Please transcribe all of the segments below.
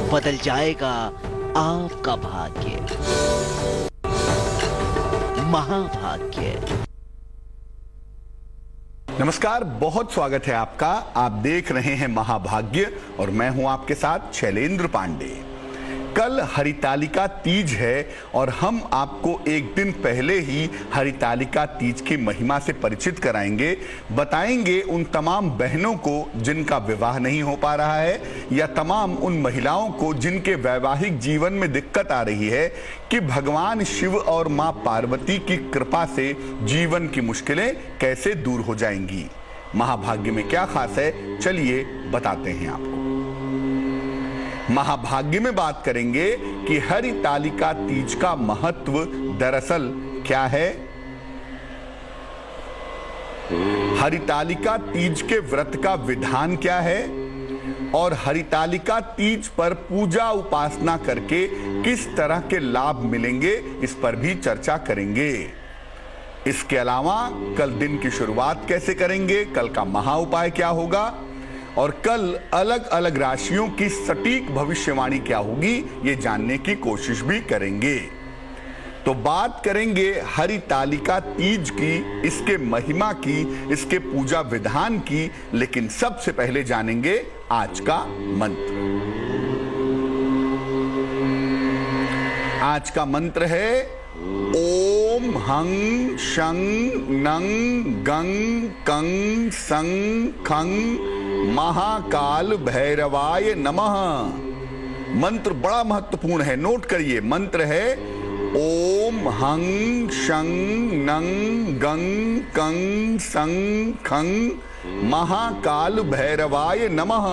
बदल जाएगा आपका भाग्य। महाभाग्य। नमस्कार, बहुत स्वागत है आपका। आप देख रहे हैं महाभाग्य और मैं हूं आपके साथ शैलेंद्र पांडे। कल हरितालिका तीज है और हम आपको एक दिन पहले ही हरितालिका तीज की महिमा से परिचित कराएंगे। बताएंगे उन तमाम बहनों को जिनका विवाह नहीं हो पा रहा है या तमाम उन महिलाओं को जिनके वैवाहिक जीवन में दिक्कत आ रही है कि भगवान शिव और मां पार्वती की कृपा से जीवन की मुश्किलें कैसे दूर हो जाएंगी। महाभाग्य में क्या खास है, चलिए बताते हैं आपको। महाभाग्य में बात करेंगे कि हरितालिका तीज का महत्व दरअसल क्या है। हरितालिका तीज के व्रत का विधान क्या है और हरितालिका तीज पर पूजा उपासना करके किस तरह के लाभ मिलेंगे, इस पर भी चर्चा करेंगे। इसके अलावा कल दिन की शुरुआत कैसे करेंगे, कल का महा उपाय क्या होगा और कल अलग अलग राशियों की सटीक भविष्यवाणी क्या होगी, ये जानने की कोशिश भी करेंगे। तो बात करेंगे हरितालिका तीज की, इसके महिमा की, इसके पूजा विधान की, लेकिन सबसे पहले जानेंगे आज का मंत्र। आज का मंत्र है ओम हं शं नं गं कं सं खं महाकाल भैरवाय नमः। मंत्र बड़ा महत्वपूर्ण है, नोट करिए। मंत्र है ओम हं शं नं गं कं सं खं महाकाल भैरवाय नमः।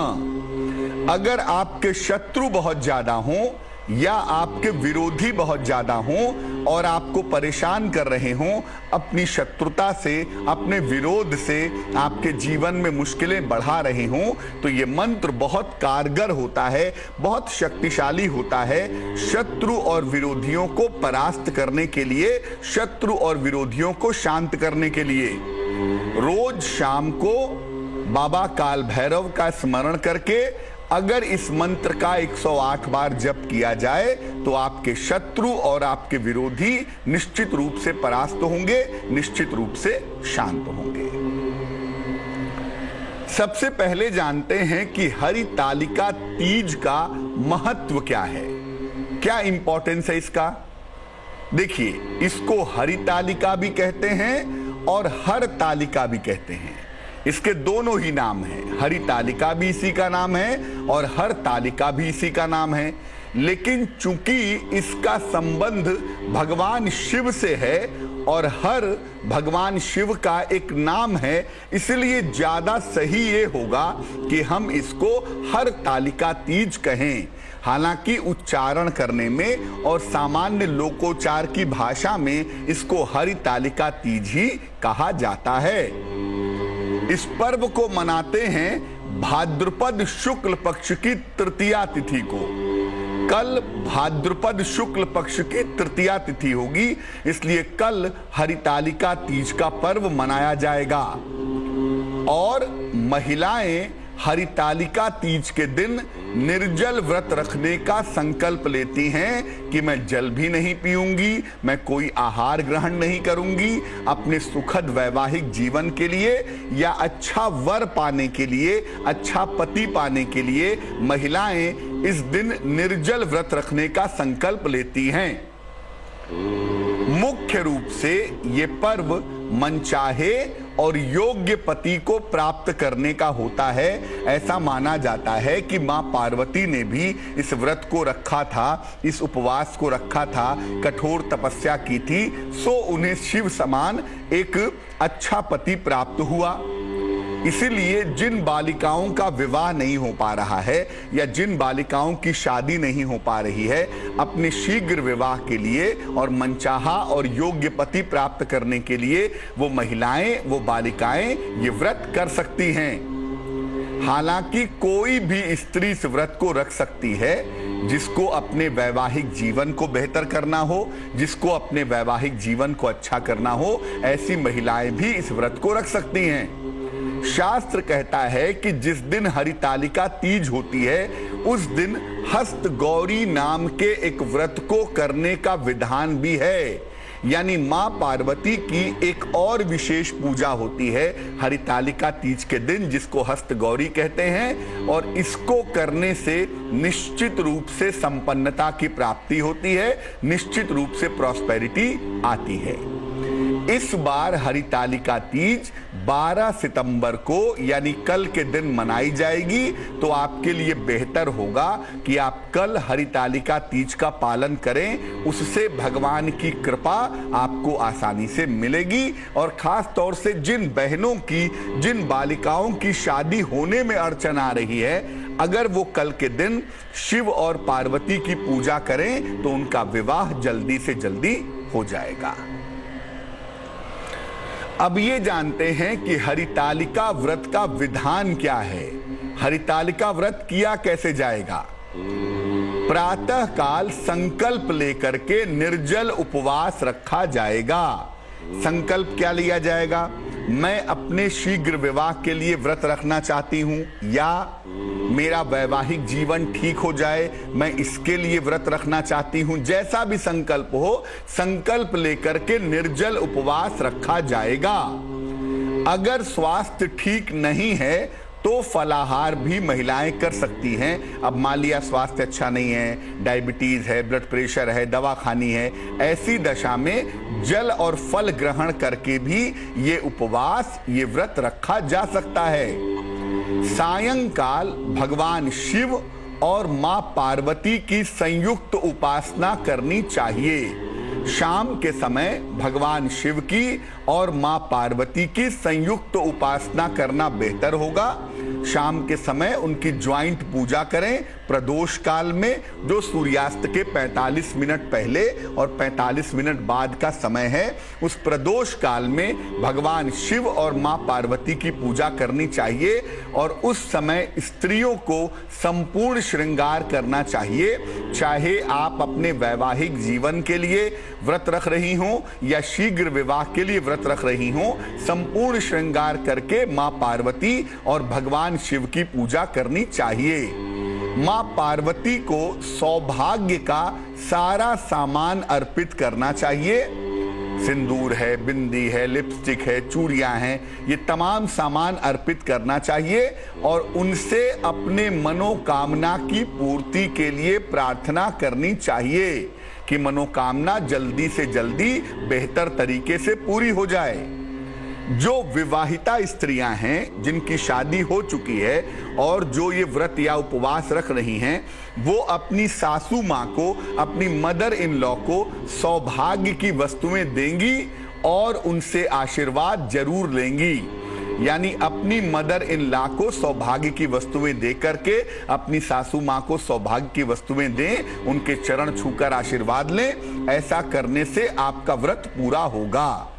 अगर आपके शत्रु बहुत ज्यादा हों या आपके विरोधी बहुत ज्यादा हों और आपको परेशान कर रहे हों, अपनी शत्रुता से, अपने विरोध से आपके जीवन में मुश्किलें बढ़ा रहे हों, तो ये मंत्र बहुत कारगर होता है, बहुत शक्तिशाली होता है शत्रु और विरोधियों को परास्त करने के लिए, शत्रु और विरोधियों को शांत करने के लिए। रोज शाम को बाबा काल भैरव का स्मरण करके अगर इस मंत्र का 108 बार जप किया जाए तो आपके शत्रु और आपके विरोधी निश्चित रूप से परास्त होंगे, निश्चित रूप से शांत होंगे। सबसे पहले जानते हैं कि हरितालिका तीज का महत्व क्या है, क्या इंपॉर्टेंस है इसका। देखिए, इसको हरितालिका भी कहते हैं और हरतालिका भी कहते हैं। इसके दोनों ही नाम हैं, हरितालिका भी इसी का नाम है और हरतालिका भी इसी का नाम है। लेकिन चूंकि इसका संबंध भगवान शिव से है और हर भगवान शिव का एक नाम है, इसलिए ज्यादा सही ये होगा कि हम इसको हरतालिका तीज कहें। हालांकि उच्चारण करने में और सामान्य लोकोच्चार की भाषा में इसको हरितालिका तीज ही कहा जाता है। इस पर्व को मनाते हैं भाद्रपद शुक्ल पक्ष की तृतीया तिथि को। कल भाद्रपद शुक्ल पक्ष की तृतीया तिथि होगी, इसलिए कल हरितालिका तीज का पर्व मनाया जाएगा। और महिलाएं हरितालिका तीज के दिन निर्जल व्रत रखने का संकल्प लेती हैं कि मैं जल भी नहीं पीऊंगी, मैं कोई आहार ग्रहण नहीं करूंगी। अपने सुखद वैवाहिक जीवन के लिए या अच्छा वर पाने के लिए, अच्छा पति पाने के लिए महिलाएं इस दिन निर्जल व्रत रखने का संकल्प लेती हैं। मुख्य रूप से ये पर्व मनचाहे और योग्य पति को प्राप्त करने का होता है। ऐसा माना जाता है कि मां पार्वती ने भी इस व्रत को रखा था, इस उपवास को रखा था, कठोर तपस्या की थी, सो उन्हें शिव समान एक अच्छा पति प्राप्त हुआ। इसीलिए जिन बालिकाओं का विवाह नहीं हो पा रहा है या जिन बालिकाओं की शादी नहीं हो पा रही है, अपने शीघ्र विवाह के लिए और मनचाहा और योग्य पति प्राप्त करने के लिए वो महिलाएं, वो बालिकाएं ये व्रत कर सकती हैं। हालांकि कोई भी स्त्री इस व्रत को रख सकती है जिसको अपने वैवाहिक जीवन को बेहतर करना हो, जिसको अपने वैवाहिक जीवन को अच्छा करना हो, ऐसी महिलाएं भी इस व्रत को रख सकती हैं। शास्त्र कहता है कि जिस दिन हरितालिका तीज होती है उस दिन हस्त गौरी नाम के एक व्रत को करने का विधान भी है। यानी मां पार्वती की एक और विशेष पूजा होती है हरितालिका तीज के दिन, जिसको हस्त गौरी कहते हैं, और इसको करने से निश्चित रूप से संपन्नता की प्राप्ति होती है, निश्चित रूप से प्रॉस्पेरिटी आती है। इस बार हरितालिका तीज 12 सितंबर को यानी कल के दिन मनाई जाएगी, तो आपके लिए बेहतर होगा कि आप कल हरितालिका तीज का पालन करें। उससे भगवान की कृपा आपको आसानी से मिलेगी। और खास तौर से जिन बहनों की, जिन बालिकाओं की शादी होने में अड़चन आ रही है, अगर वो कल के दिन शिव और पार्वती की पूजा करें तो उनका विवाह जल्दी से जल्दी हो जाएगा। अब ये जानते हैं कि हरितालिका व्रत का विधान क्या है। हरितालिका व्रत किया कैसे जाएगा। प्रातः काल संकल्प लेकर के निर्जल उपवास रखा जाएगा। संकल्प क्या लिया जाएगा? मैं अपने शीघ्र विवाह के लिए व्रत रखना चाहती हूं, या मेरा वैवाहिक जीवन ठीक हो जाए, मैं इसके लिए व्रत रखना चाहती हूं। जैसा भी संकल्प हो, संकल्प लेकर के निर्जल उपवास रखा जाएगा। अगर स्वास्थ्य ठीक नहीं है तो फलाहार भी महिलाएं कर सकती हैं। अब मान लिया स्वास्थ्य अच्छा नहीं है, डायबिटीज है, ब्लड प्रेशर है, दवा खानी है, ऐसी दशा में जल और फल ग्रहण करके भी ये उपवास, ये व्रत रखा जा सकता है। सायंकाल भगवान शिव और मां पार्वती की संयुक्त उपासना करनी चाहिए। शाम के समय भगवान शिव की और मां पार्वती की संयुक्त उपासना करना बेहतर होगा। शाम के समय उनकी ज्वाइंट पूजा करें। प्रदोष काल में जो सूर्यास्त के 45 मिनट पहले और 45 मिनट बाद का समय है, उस प्रदोष काल में भगवान शिव और मां पार्वती की पूजा करनी चाहिए। और उस समय स्त्रियों को संपूर्ण श्रृंगार करना चाहिए। चाहे आप अपने वैवाहिक जीवन के लिए व्रत रख रही हों या शीघ्र विवाह के लिए व्रत रख रही हों, संपूर्ण श्रृंगार करके मां पार्वती और भगवान शिव की पूजा करनी चाहिए। मां पार्वती को सौभाग्य का सारा सामान अर्पित करना चाहिए। सिंदूर है, बिंदी है, लिपस्टिक है, चूड़ियां हैं, ये तमाम सामान अर्पित करना चाहिए और उनसे अपने मनोकामना की पूर्ति के लिए प्रार्थना करनी चाहिए कि मनोकामना जल्दी से जल्दी बेहतर तरीके से पूरी हो जाए। जो विवाहिता स्त्रियां हैं, जिनकी शादी हो चुकी है और जो ये व्रत या उपवास रख रही हैं, वो अपनी सासू माँ को, अपनी मदर इन लॉ को सौभाग्य की वस्तुएं देंगी और उनसे आशीर्वाद जरूर लेंगी। यानी अपनी मदर इन लॉ को सौभाग्य की वस्तुएं दे करके अपनी सासू माँ को सौभाग्य की वस्तुएं दें, उनके चरण छूकर आशीर्वाद लें। ऐसा करने से आपका व्रत पूरा होगा।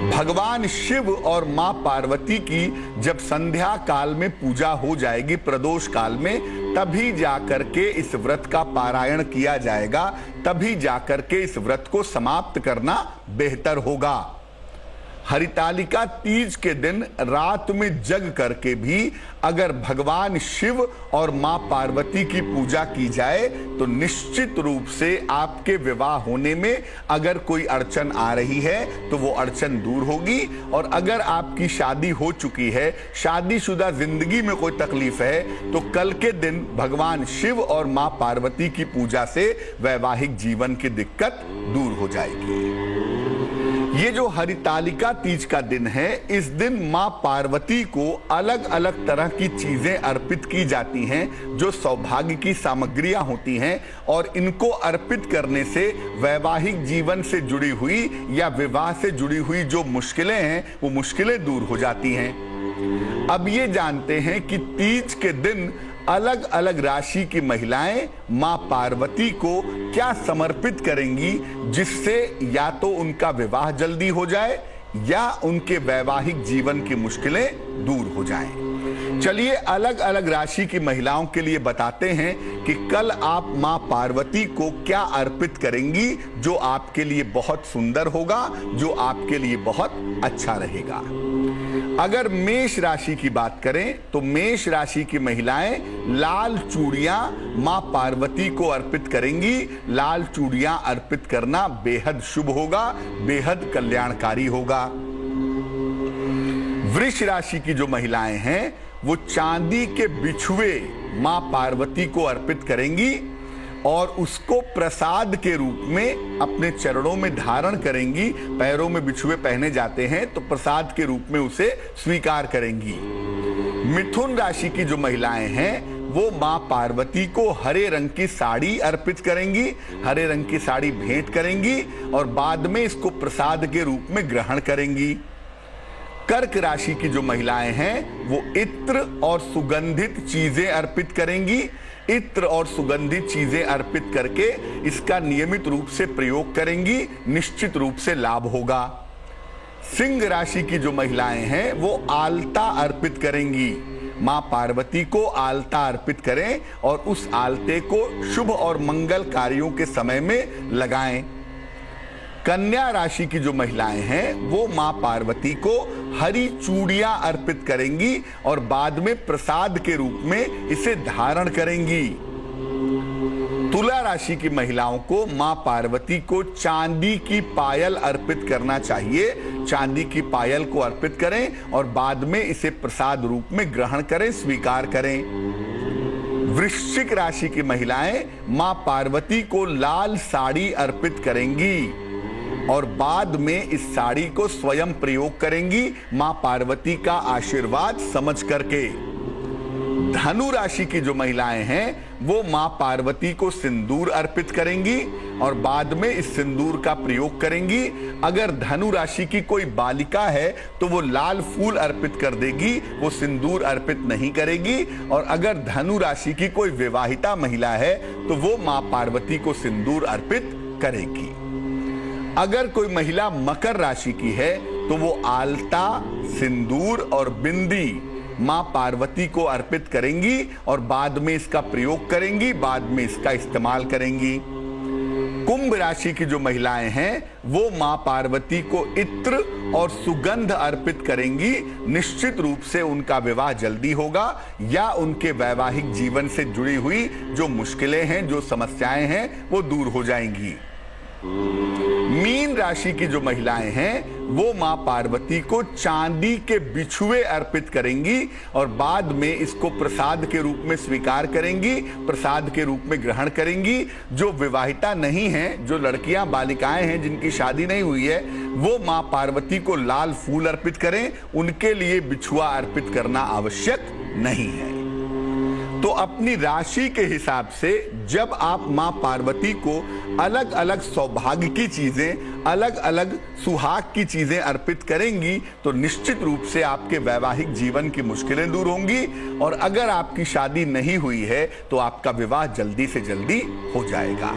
भगवान शिव और मां पार्वती की जब संध्या काल में पूजा हो जाएगी, प्रदोष काल में, तभी जाकर के इस व्रत का पारायण किया जाएगा, तभी जाकर के इस व्रत को समाप्त करना बेहतर होगा। हरितालिका तीज के दिन रात में जग करके भी अगर भगवान शिव और मां पार्वती की पूजा की जाए तो निश्चित रूप से आपके विवाह होने में अगर कोई अड़चन आ रही है तो वो अड़चन दूर होगी। और अगर आपकी शादी हो चुकी है, शादीशुदा जिंदगी में कोई तकलीफ है, तो कल के दिन भगवान शिव और मां पार्वती की पूजा से वैवाहिक जीवन की दिक्कत दूर हो जाएगी। ये जो हरितालिका तीज का दिन है, इस दिन मां पार्वती को अलग अलग तरह की चीजें अर्पित की जाती हैं जो सौभाग्य की सामग्रियां होती हैं, और इनको अर्पित करने से वैवाहिक जीवन से जुड़ी हुई या विवाह से जुड़ी हुई जो मुश्किलें हैं वो मुश्किलें दूर हो जाती हैं। अब ये जानते हैं कि तीज के दिन अलग अलग राशि की महिलाएं मां पार्वती को क्या समर्पित करेंगी जिससे या तो उनका विवाह जल्दी हो जाए या उनके वैवाहिक जीवन की मुश्किलें दूर हो जाएं। चलिए अलग अलग राशि की महिलाओं के लिए बताते हैं कि कल आप मां पार्वती को क्या अर्पित करेंगी जो आपके लिए बहुत सुंदर होगा, जो आपके लिए बहुत अच्छा रहेगा। अगर मेष राशि की बात करें तो मेष राशि की महिलाएं लाल चूड़ियां मां पार्वती को अर्पित करेंगी। लाल चूड़ियां अर्पित करना बेहद शुभ होगा, बेहद कल्याणकारी होगा। वृष राशि की जो महिलाएं हैं वो चांदी के बिछुए मां पार्वती को अर्पित करेंगी और उसको प्रसाद के रूप में अपने चरणों में धारण करेंगी। पैरों में बिछुए पहने जाते हैं तो प्रसाद के रूप में उसे स्वीकार करेंगी। मिथुन राशि की जो महिलाएं हैं वो मां पार्वती को हरे रंग की साड़ी अर्पित करेंगी, हरे रंग की साड़ी भेंट करेंगी और बाद में इसको प्रसाद के रूप में ग्रहण करेंगी। कर्क राशि की जो महिलाएं हैं वो इत्र और सुगंधित चीजें अर्पित करेंगी। इत्र और सुगंधित चीजें अर्पित करके इसका नियमित रूप से प्रयोग करेंगी, निश्चित रूप से लाभ होगा। सिंह राशि की जो महिलाएं हैं वो आलता अर्पित करेंगी। मां पार्वती को आलता अर्पित करें और उस आलते को शुभ और मंगल कार्यों के समय में लगाएं। कन्या राशि की जो महिलाएं हैं वो मां पार्वती को हरी चूड़ियां अर्पित करेंगी और बाद में प्रसाद के रूप में इसे धारण करेंगी। तुला राशि की महिलाओं को मां पार्वती को चांदी की पायल अर्पित करना चाहिए। चांदी की पायल को अर्पित करें और बाद में इसे प्रसाद रूप में ग्रहण करें, स्वीकार करें। वृश्चिक राशि की महिलाएं मां पार्वती को लाल साड़ी अर्पित करेंगी और बाद में इस साड़ी को स्वयं प्रयोग करेंगी मां पार्वती का आशीर्वाद समझ करके। धनु राशि की जो महिलाएं हैं वो मां पार्वती को सिंदूर अर्पित करेंगी और बाद में इस सिंदूर का प्रयोग करेंगी। अगर धनु राशि की कोई बालिका है तो वो लाल फूल अर्पित कर देगी, वो सिंदूर अर्पित नहीं करेगी। और अगर धनु राशि की कोई विवाहिता महिला है तो वो मां पार्वती को सिंदूर अर्पित करेगी। अगर कोई महिला मकर राशि की है तो वो आलता, सिंदूर और बिंदी मां पार्वती को अर्पित करेंगी और बाद में इसका प्रयोग करेंगी, बाद में इसका इस्तेमाल करेंगी। कुंभ राशि की जो महिलाएं हैं वो मां पार्वती को इत्र और सुगंध अर्पित करेंगी। निश्चित रूप से उनका विवाह जल्दी होगा या उनके वैवाहिक जीवन से जुड़ी हुई जो मुश्किलें हैं, जो समस्याएं हैं वो दूर हो जाएंगी। मीन राशि की जो महिलाएं हैं वो मां पार्वती को चांदी के बिछुए अर्पित करेंगी और बाद में इसको प्रसाद के रूप में स्वीकार करेंगी, प्रसाद के रूप में ग्रहण करेंगी। जो विवाहिता नहीं हैं, जो लड़कियां बालिकाएं हैं जिनकी शादी नहीं हुई है, वो मां पार्वती को लाल फूल अर्पित करें। उनके लिए बिछुआ अर्पित करना आवश्यक नहीं है। तो अपनी राशि के हिसाब से जब आप मां पार्वती को अलग अलग सौभाग्य की चीजें, अलग अलग सुहाग की चीजें अर्पित करेंगी तो निश्चित रूप से आपके वैवाहिक जीवन की मुश्किलें दूर होंगी। और अगर आपकी शादी नहीं हुई है तो आपका विवाह जल्दी से जल्दी हो जाएगा।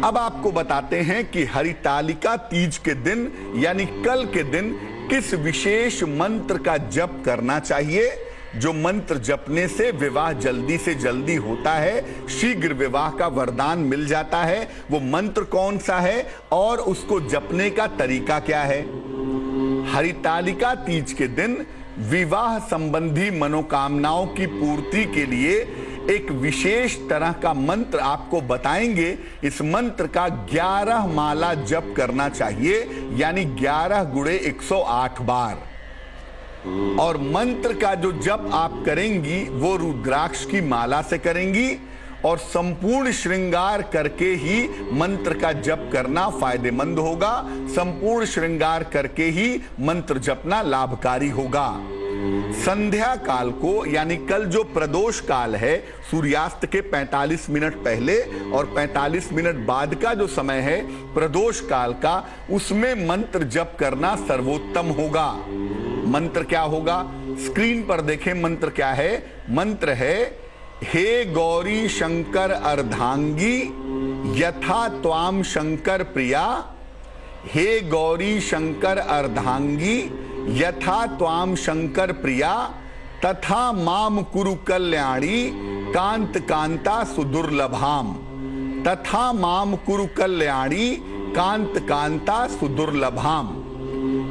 अब आपको बताते हैं कि हरितालिका तीज के दिन यानी कल के दिन किस विशेष मंत्र का जप करना चाहिए, जो मंत्र जपने से विवाह जल्दी से जल्दी होता है, शीघ्र विवाह का वरदान मिल जाता है। वो मंत्र कौन सा है और उसको जपने का तरीका क्या है। हरितालिका तीज के दिन विवाह संबंधी मनोकामनाओं की पूर्ति के लिए एक विशेष तरह का मंत्र आपको बताएंगे। इस मंत्र का 11 माला जप करना चाहिए, यानी 11 गुणे 108 बार। और मंत्र का जो जप आप करेंगी वो रुद्राक्ष की माला से करेंगी और संपूर्ण श्रृंगार करके ही मंत्र का जप करना फायदेमंद होगा। संपूर्ण श्रृंगार करके ही मंत्र जपना लाभकारी होगा। संध्या काल को यानी कल जो प्रदोष काल है, सूर्यास्त के 45 मिनट पहले और 45 मिनट बाद का जो समय है प्रदोष काल का, उसमें मंत्र जप करना सर्वोत्तम होगा। मंत्र क्या होगा, स्क्रीन पर देखें मंत्र क्या है। मंत्र है, हे गौरी शंकर अर्धांगी यथा त्वाम शंकर प्रिया। हे गौरी शंकर अर्धांगी यथा त्वाम शंकर प्रिया तथा माम कुरु कल्याणी कांत कांता सुदुर्लभाम। तथा माम कुरु कल्याणी कांत कांता सुदुर्लभाम।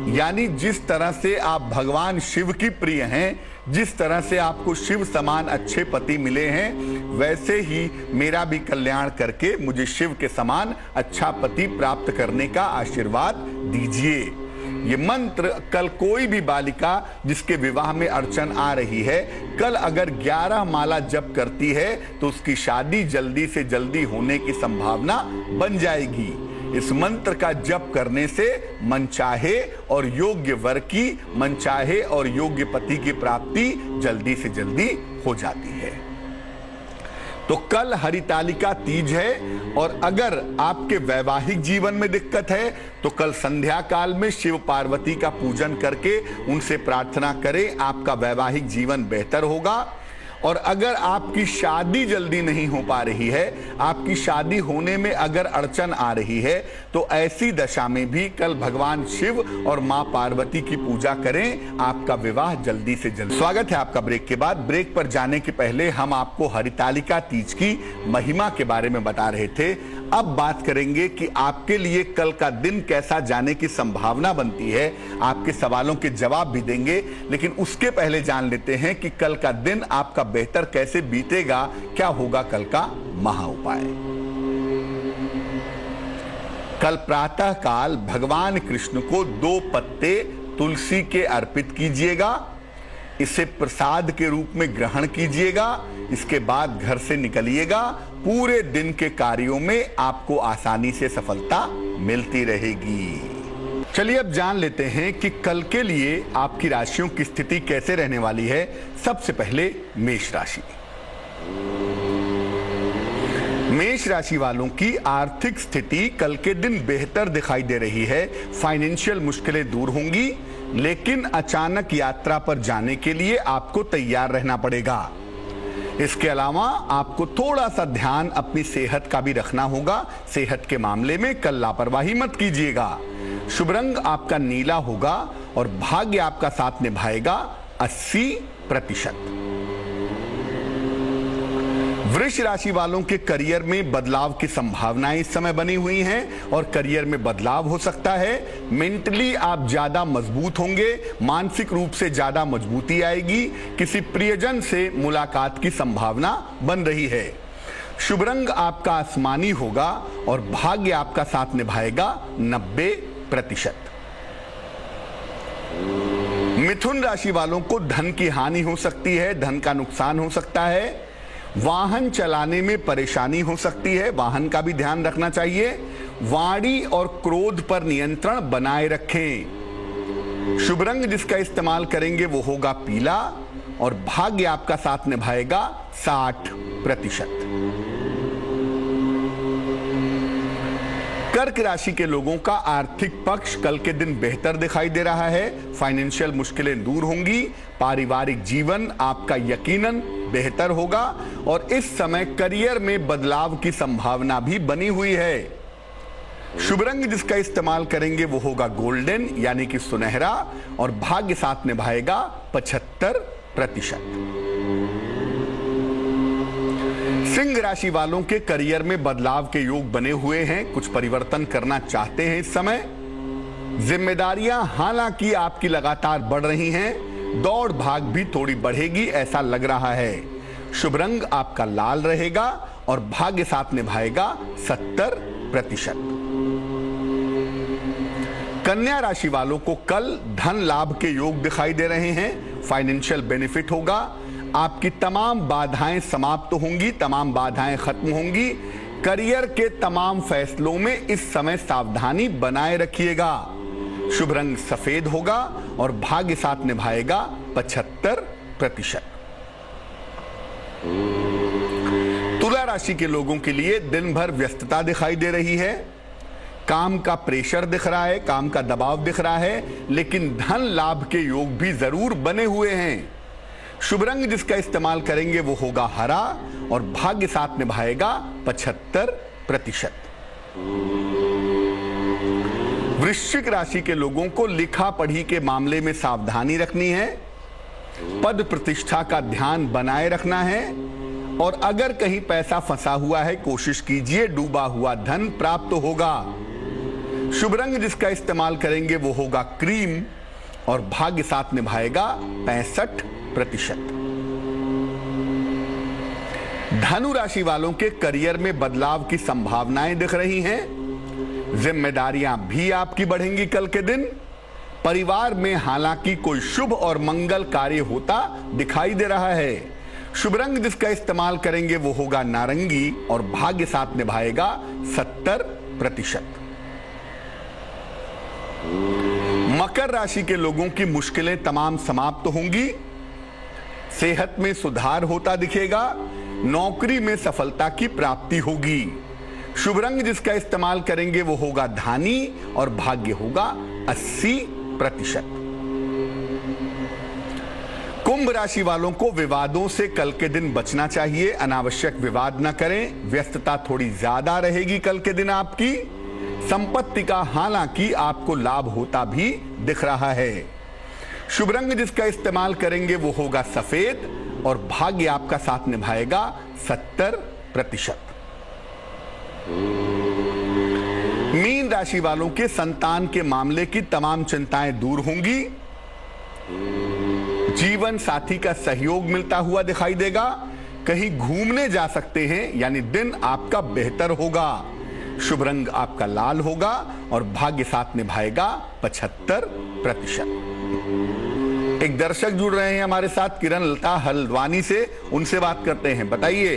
यानी जिस तरह से आप भगवान शिव की प्रिय हैं, जिस तरह से आपको शिव समान अच्छे पति मिले हैं, वैसे ही मेरा भी कल्याण करके मुझे शिव के समान अच्छा पति प्राप्त करने का आशीर्वाद दीजिए। ये मंत्र कल कोई भी बालिका जिसके विवाह में अड़चन आ रही है, कल अगर 11 माला जप करती है तो उसकी शादी जल्दी से जल्दी होने की संभावना बन जाएगी। इस मंत्र का जप करने से मनचाहे और योग्य वर की, मनचाहे और योग्य पति की प्राप्ति जल्दी से जल्दी हो जाती है। तो कल हरितालिका तीज है और अगर आपके वैवाहिक जीवन में दिक्कत है तो कल संध्या काल में शिव पार्वती का पूजन करके उनसे प्रार्थना करें, आपका वैवाहिक जीवन बेहतर होगा। और अगर आपकी शादी जल्दी नहीं हो पा रही है, आपकी शादी होने में अगर अड़चन आ रही है, तो ऐसी दशा में भी कल भगवान शिव और मां पार्वती की पूजा करें, आपका विवाह जल्दी से जल्दी। स्वागत है आपका ब्रेक के बाद। ब्रेक पर जाने के पहले हम आपको हरितालिका तीज की महिमा के बारे में बता रहे थे। अब बात करेंगे कि आपके लिए कल का दिन कैसा जाने की संभावना बनती है। आपके सवालों के जवाब भी देंगे, लेकिन उसके पहले जान लेते हैं कि कल का दिन आपका बेहतर कैसे बीतेगा, क्या होगा कल का महा उपाय। कल प्रातः काल भगवान कृष्ण को 2 पत्ते तुलसी के अर्पित कीजिएगा, इसे प्रसाद के रूप में ग्रहण कीजिएगा। इसके बाद घर से निकलिएगा, पूरे दिन के कार्यों में आपको आसानी से सफलता मिलती रहेगी। चलिए अब जान लेते हैं कि कल के लिए आपकी राशियों की स्थिति कैसे रहने वाली है। सबसे पहले मेष राशि। मेष राशि वालों की आर्थिक स्थिति कल के दिन बेहतर दिखाई दे रही है। फाइनेंशियल मुश्किलें दूर होंगी, लेकिन अचानक यात्रा पर जाने के लिए आपको तैयार रहना पड़ेगा। इसके अलावा आपको थोड़ा सा ध्यान अपनी सेहत का भी रखना होगा। सेहत के मामले में कल लापरवाही मत कीजिएगा। शुभ रंग आपका नीला होगा और भाग्य आपका साथ निभाएगा 80%। वृष राशि वालों के करियर में बदलाव की संभावनाएं इस समय बनी हुई हैं और करियर में बदलाव हो सकता है। मेंटली आप ज्यादा मजबूत होंगे, मानसिक रूप से ज्यादा मजबूती आएगी। किसी प्रियजन से मुलाकात की संभावना बन रही है। शुभ रंग आपका आसमानी होगा और भाग्य आपका साथ निभाएगा 90%। मिथुन राशि वालों को धन की हानि हो सकती है, धन का नुकसान हो सकता है। वाहन चलाने में परेशानी हो सकती है, वाहन का भी ध्यान रखना चाहिए। वाणी और क्रोध पर नियंत्रण बनाए रखें। शुभ रंग जिसका इस्तेमाल करेंगे वो होगा पीला और भाग्य आपका साथ निभाएगा 60%। कर्क राशि के लोगों का आर्थिक पक्ष कल के दिन बेहतर दिखाई दे रहा है। फाइनेंशियल मुश्किलें दूर होंगी। पारिवारिक जीवन आपका यकीनन बेहतर होगा और इस समय करियर में बदलाव की संभावना भी बनी हुई है। शुभ रंग जिसका इस्तेमाल करेंगे वो होगा गोल्डन यानी कि सुनहरा और भाग्य साथ निभाएगा 75%। सिंह राशि वालों के करियर में बदलाव के योग बने हुए हैं। कुछ परिवर्तन करना चाहते हैं इस समय। जिम्मेदारियां हालांकि आपकी लगातार बढ़ रही हैं, दौड़ भाग भी थोड़ी बढ़ेगी ऐसा लग रहा है। शुभ रंग आपका लाल रहेगा और भाग्य साथ निभाएगा 70%। कन्या राशि वालों को कल धन लाभ के योग दिखाई दे रहे हैं। फाइनेंशियल बेनिफिट होगा। आपकी तमाम बाधाएं समाप्त होंगी, तमाम बाधाएं खत्म होंगी। करियर के तमाम फैसलों में इस समय सावधानी बनाए रखिएगा। शुभ रंग सफेद होगा और भाग्य साथ निभाएगा 75%। तुला राशि के लोगों के लिए दिन भर व्यस्तता दिखाई दे रही है। काम का प्रेशर दिख रहा है, काम का दबाव दिख रहा है, लेकिन धन लाभ के योग भी जरूर बने हुए हैं। शुभ रंग जिसका इस्तेमाल करेंगे वो होगा हरा और भाग्य साथ निभाएगा 75%। वृश्चिक राशि के लोगों को लिखा पढ़ी के मामले में सावधानी रखनी है। पद प्रतिष्ठा का ध्यान बनाए रखना है और अगर कहीं पैसा फंसा हुआ है कोशिश कीजिए, डूबा हुआ धन प्राप्त होगा। शुभ रंग जिसका इस्तेमाल करेंगे वो होगा क्रीम और भाग्य साथ निभाएगा 65%। धनु राशि वालों के करियर में बदलाव की संभावनाएं दिख रही हैं। जिम्मेदारियां भी आपकी बढ़ेंगी कल के दिन। परिवार में हालांकि कोई शुभ और मंगल कार्य होता दिखाई दे रहा है। शुभ रंग जिसका इस्तेमाल करेंगे वो होगा नारंगी और भाग्य साथ निभाएगा 70%। मकर राशि के लोगों की मुश्किलें तमाम समाप्त होंगी। सेहत में सुधार होता दिखेगा। नौकरी में सफलता की प्राप्ति होगी। शुभ रंग जिसका इस्तेमाल करेंगे वो होगा धानी और भाग्य होगा 80%। कुंभ राशि वालों को विवादों से कल के दिन बचना चाहिए। अनावश्यक विवाद न करें। व्यस्तता थोड़ी ज्यादा रहेगी कल के दिन आपकी। संपत्ति का हालांकि आपको लाभ होता भी दिख रहा है। शुभ रंग जिसका इस्तेमाल करेंगे वो होगा सफेद और भाग्य आपका साथ निभाएगा 70%। मीन राशि वालों के संतान के मामले की तमाम चिंताएं दूर होंगी। जीवन साथी का सहयोग मिलता हुआ दिखाई देगा। कहीं घूमने जा सकते हैं, यानी दिन आपका बेहतर होगा। शुभ रंग आपका लाल होगा और भाग्य साथ निभाएगा 75%। एक दर्शक जुड़ रहे हैं हमारे साथ, किरण लता हल्द्वानी से, उनसे बात करते हैं। बताइए।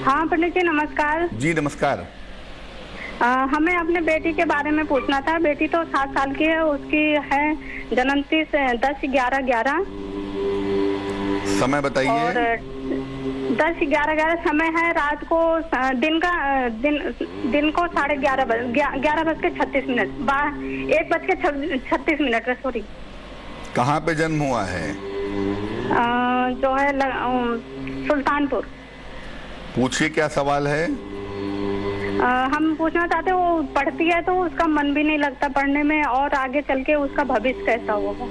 हाँ पंडित जी नमस्कार। जी नमस्कार। हमें अपने बेटी के बारे में पूछना था। बेटी तो 7 साल की है, उसकी है जन्म 10/11/11। समय बताइए। और 10/11/11 समय है रात को, दिन को 11:30 मिनट 1:36 सॉरी। कहाँ पे जन्म हुआ है? जो है सुल्तानपुर। पूछिए क्या सवाल है। हम पूछना चाहते हैं, वो पढ़ती है तो उसका मन भी नहीं लगता पढ़ने में, और आगे चल के उसका भविष्य कैसा होगा।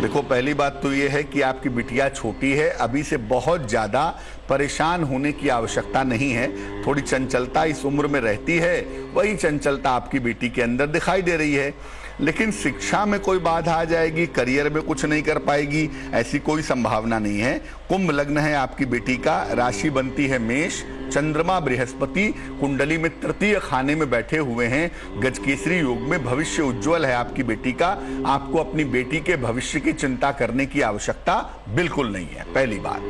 देखो, पहली बात तो ये है कि आपकी बिटिया छोटी है, अभी से बहुत ज्यादा परेशान होने की आवश्यकता नहीं है। थोड़ी चंचलता इस उम्र में रहती है, वही चंचलता आपकी बेटी के अंदर दिखाई दे रही है। लेकिन शिक्षा में कोई बाधा आ जाएगी, करियर में कुछ नहीं कर पाएगी, ऐसी कोई संभावना नहीं है। कुंभ लग्न है आपकी बेटी का, राशि बनती है मेष, चंद्रमा बृहस्पति कुंडली में तृतीय खाने में बैठे हुए हैं। गजकेसरी योग में भविष्य उज्जवल है आपकी बेटी का। आपको अपनी बेटी के भविष्य की चिंता करने की आवश्यकता बिल्कुल नहीं है, पहली बात।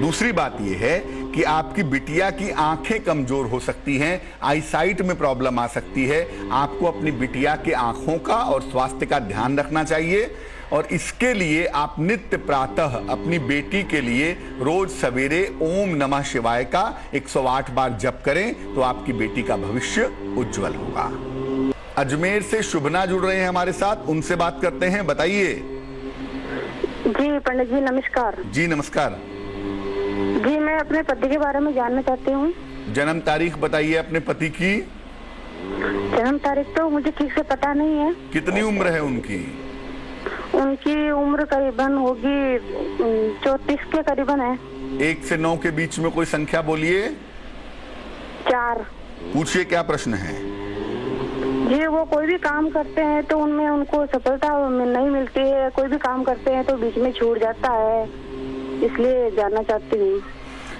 दूसरी बात यह है कि आपकी बिटिया की आंखें कमजोर हो सकती हैं, आईसाइट में प्रॉब्लम आ सकती है। आपको अपनी बिटिया के आंखों का और स्वास्थ्य का ध्यान रखना चाहिए, और इसके लिए आप नित्य प्रातः अपनी बेटी के लिए रोज सवेरे ओम नमः शिवाय का 108 बार जप करें तो आपकी बेटी का भविष्य उज्जवल होगा। अजमेर से शुभना जुड़ रहे हैं हमारे साथ, उनसे बात करते हैं। बताइए। जी पंडित जी नमस्कार। जी नमस्कार। जी मैं अपने पति के बारे में जानना चाहती हूँ। जन्म तारीख बताइए अपने पति की। जन्म तारीख तो मुझे ठीक से पता नहीं है। कितनी उम्र है उनकी? उनकी उम्र करीबन होगी 34 के करीबन है। 1 से 9 के बीच में कोई संख्या बोलिए। 4। पूछिए क्या प्रश्न है। जी वो कोई भी काम करते हैं तो उनमें उनको सफलता नहीं मिलती है, कोई भी काम करते हैं तो बीच में छूट जाता है, इसलिए जानना चाहती हूँ।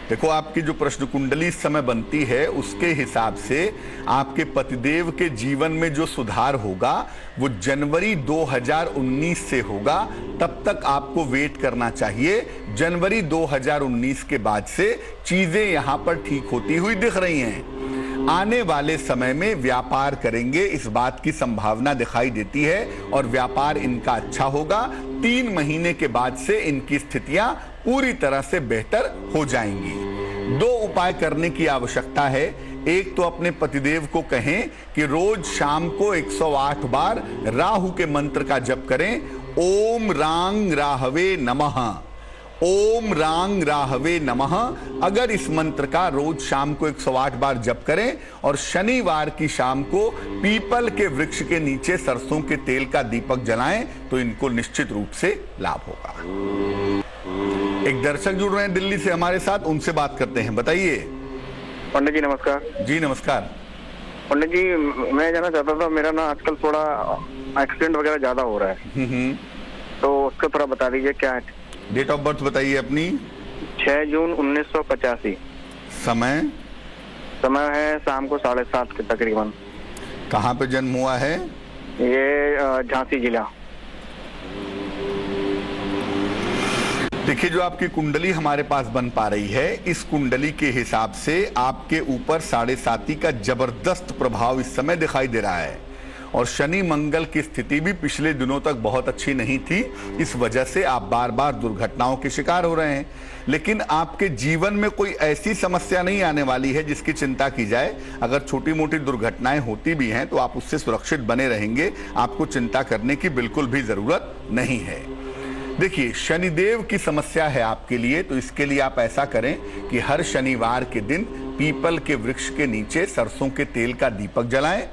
देखो, आपकी जो प्रश्न कुंडली इस समय बनती है उसके हिसाब से आपके पतिदेव के जीवन में जो सुधार होगा वो जनवरी 2019 से होगा। तब तक आपको वेट करना चाहिए। जनवरी 2019 के बाद से चीजें यहां पर ठीक होती हुई दिख रही हैं। आने वाले समय में व्यापार करेंगे, इस बात की संभावना दिखाई देती है, और व्यापार इनका अच्छा होगा। 3 महीने के बाद से इनकी स्थितियां पूरी तरह से बेहतर हो जाएंगी। 2 उपाय करने की आवश्यकता है। एक तो अपने पतिदेव को कहें कि रोज शाम को 108 बार राहु के मंत्र का जप करें। ओम रांग राहवे नमः, ओम रांग राहवे नमः। अगर इस मंत्र का रोज शाम को 108 बार जप करें और शनिवार की शाम को पीपल के वृक्ष के नीचे सरसों के तेल का दीपक जलाएं तो इनको निश्चित रूप से लाभ होगा। एक दर्शक जुड़ रहे हैं दिल्ली से हमारे साथ, उनसे बात करते हैं। बताइए। पंडित जी नमस्कार। जी नमस्कार। पंडित जी मैं जानना चाहता था, मेरा ना आजकल थोड़ा एक्सीडेंट वगैरह ज्यादा हो रहा है, तो उसको थोड़ा बता दीजिए क्या है। डेट ऑफ बर्थ बताइए अपनी। 6 जून 1985। समय है शाम को 7:30 के तकरीबन। कहाँ पे जन्म हुआ है? ये झांसी जिला। देखिए, जो आपकी कुंडली हमारे पास बन पा रही है, इस कुंडली के हिसाब से आपके ऊपर 7.5 का जबरदस्त प्रभाव इस समय दिखाई दे रहा है और शनि मंगल की स्थिति भी पिछले दिनों तक बहुत अच्छी नहीं थी। इस वजह से आप बार बार दुर्घटनाओं के शिकार हो रहे हैं। लेकिन आपके जीवन में कोई ऐसी समस्या नहीं आने वाली है जिसकी चिंता की जाए। अगर छोटी मोटी दुर्घटनाएं होती भी हैं तो आप उससे सुरक्षित बने रहेंगे। आपको चिंता करने की बिल्कुल भी जरूरत नहीं है। देखिए, शनिदेव की समस्या है आपके लिए, तो इसके लिए आप ऐसा करें कि हर शनिवार के दिन पीपल के वृक्ष के नीचे सरसों के तेल का दीपक जलाएं।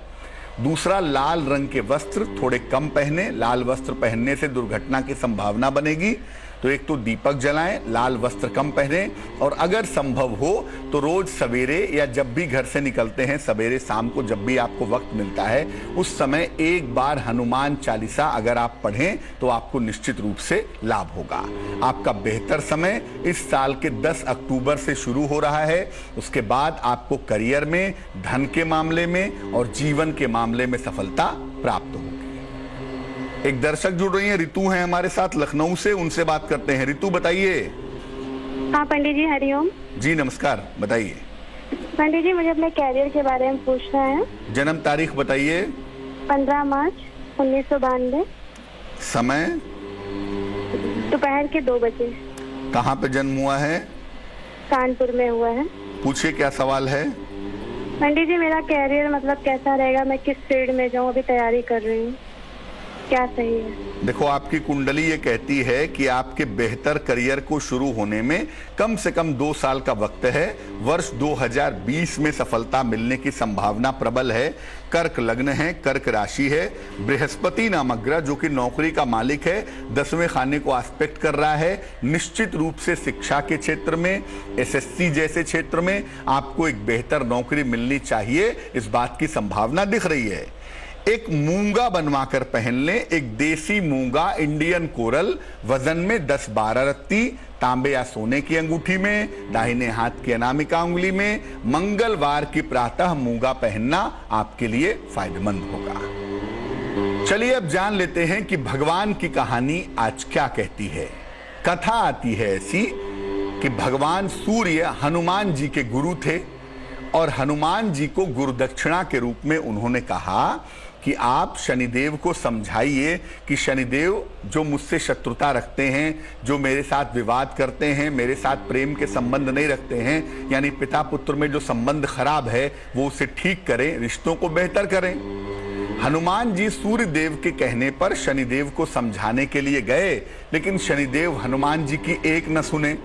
दूसरा, लाल रंग के वस्त्र थोड़े कम पहने। लाल वस्त्र पहनने से दुर्घटना की संभावना बनेगी, तो एक तो दीपक जलाएं, लाल वस्त्र कम पहने और अगर संभव हो तो रोज सवेरे या जब भी घर से निकलते हैं, सवेरे शाम को जब भी आपको वक्त मिलता है, उस समय एक बार हनुमान चालीसा अगर आप पढ़ें तो आपको निश्चित रूप से लाभ होगा। आपका बेहतर समय इस साल के 10 अक्टूबर से शुरू हो रहा है। उसके बाद आपको करियर में, धन के मामले में और जीवन के मामले में सफलता प्राप्त होगी। एक दर्शक जुड़ रही हैं, ऋतु हैं हमारे साथ लखनऊ से, उनसे बात करते हैं। ऋतु बताइए। हाँ पंडित जी, हरिओम। जी नमस्कार, बताइए। पंडित जी मुझे अपने कैरियर के बारे में पूछना है। जन्म तारीख बताइए। 15 मार्च 1992। समय? दोपहर के 2 बजे। कहाँ पे जन्म हुआ है? कानपुर में हुआ है। पूछिए क्या सवाल है। पंडित जी मेरा कैरियर मतलब कैसा रहेगा, मैं किस फील्ड में जाऊँ, अभी तैयारी कर रही हूँ, क्या सही है? देखो, आपकी कुंडली ये कहती है कि आपके बेहतर करियर को शुरू होने में कम से कम 2 साल का वक्त है। वर्ष 2020 में सफलता मिलने की संभावना प्रबल है। कर्क लग्न है, कर्क राशि है। बृहस्पति नामक ग्रह जो कि नौकरी का मालिक है, 10वें खाने को एस्पेक्ट कर रहा है। निश्चित रूप से शिक्षा के क्षेत्र में, SSC जैसे क्षेत्र में आपको एक बेहतर नौकरी मिलनी चाहिए, इस बात की संभावना दिख रही है। एक मूंगा बनवाकर पहन लें, एक देसी मूंगा इंडियन कोरल, वजन में 10-12 रत्ती, तांबे या सोने की अंगूठी में, दाहिने हाथ की अनामिका उंगली में। मंगलवार की प्रातः मूंगा पहनना आपके लिए फायदेमंद होगा। चलिए अब जान लेते हैं कि भगवान की कहानी आज क्या कहती है। कथा आती है ऐसी कि भगवान सूर्य हनुमान जी के गुरु थे और हनुमान जी को गुरुदक्षिणा के रूप में उन्होंने कहा कि आप शनिदेव को समझाइए कि शनिदेव जो मुझसे शत्रुता रखते हैं, जो मेरे साथ विवाद करते हैं, मेरे साथ प्रेम के संबंध नहीं रखते हैं, यानी पिता पुत्र में जो संबंध खराब है वो उसे ठीक करें, रिश्तों को बेहतर करें। हनुमान जी सूर्य देव के कहने पर शनिदेव को समझाने के लिए गए, लेकिन शनिदेव हनुमान जी की एक न सुने,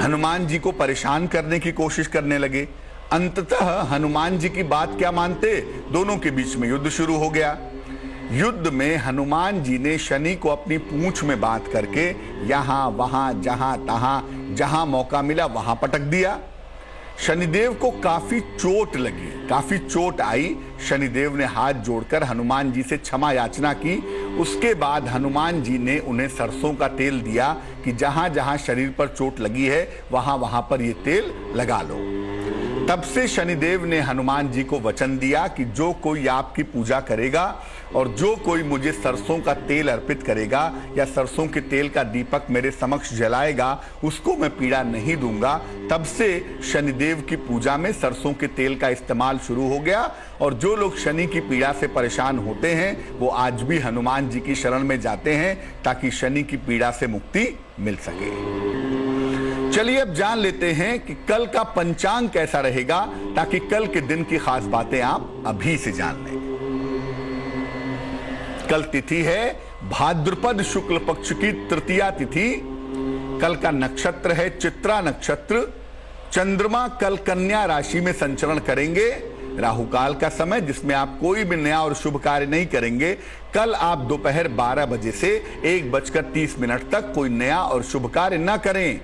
हनुमान जी को परेशान करने की कोशिश करने लगे। अंततः हनुमान जी की बात क्या मानते, दोनों के बीच में युद्ध शुरू हो गया। युद्ध में हनुमान जी ने शनि को अपनी पूंछ में बांध करके यहां वहां जहां तहां जहां मौका मिला वहां पटक दिया। शनिदेव को काफी चोट लगी, काफी चोट आई। शनिदेव ने हाथ जोड़कर हनुमान जी से क्षमा याचना की। उसके बाद हनुमान जी ने उन्हें सरसों का तेल दिया कि जहां जहां शरीर पर चोट लगी है वहां वहां पर ये तेल लगा लो। तब से शनिदेव ने हनुमान जी को वचन दिया कि जो कोई आपकी पूजा करेगा और जो कोई मुझे सरसों का तेल अर्पित करेगा या सरसों के तेल का दीपक मेरे समक्ष जलाएगा, उसको मैं पीड़ा नहीं दूंगा। तब से शनिदेव की पूजा में सरसों के तेल का इस्तेमाल शुरू हो गया और जो लोग शनि की पीड़ा से परेशान होते हैं वो आज भी हनुमान जी की शरण में जाते हैं ताकि शनि की पीड़ा से मुक्ति मिल सके। चलिए अब जान लेते हैं कि कल का पंचांग कैसा रहेगा, ताकि कल के दिन की खास बातें आप अभी से जान लें। कल तिथि है भाद्रपद शुक्ल पक्ष की तृतीया तिथि। कल का नक्षत्र है चित्रा नक्षत्र। चंद्रमा कल कन्या राशि में संचरण करेंगे। राहु काल का समय जिसमें आप कोई भी नया और शुभ कार्य नहीं करेंगे। कल आप दोपहर 12 बजे से 1:30 तक कोई नया और शुभ कार्य न करें।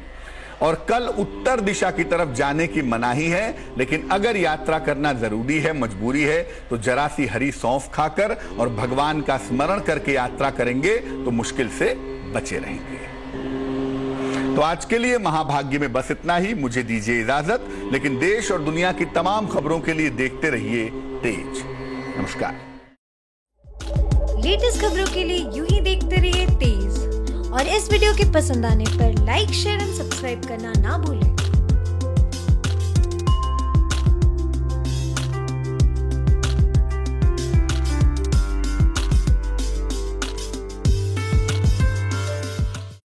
और कल उत्तर दिशा की तरफ जाने की मनाही है, लेकिन अगर यात्रा करना जरूरी है, मजबूरी है, तो जरा सी हरी सौंफ खाकर और भगवान का स्मरण करके यात्रा करेंगे तो मुश्किल से बचे रहेंगे। तो आज के लिए महाभाग्य में बस इतना ही। मुझे दीजिए इजाजत, लेकिन देश और दुनिया की तमाम खबरों के लिए देखते रहिए तेज। नमस्कार। लेटेस्ट खबरों के लिए यूं ही देखते रहिए तेज, और इस वीडियो के पसंद आने पर लाइक, शेयर एंड सब्सक्राइब करना ना भूलें।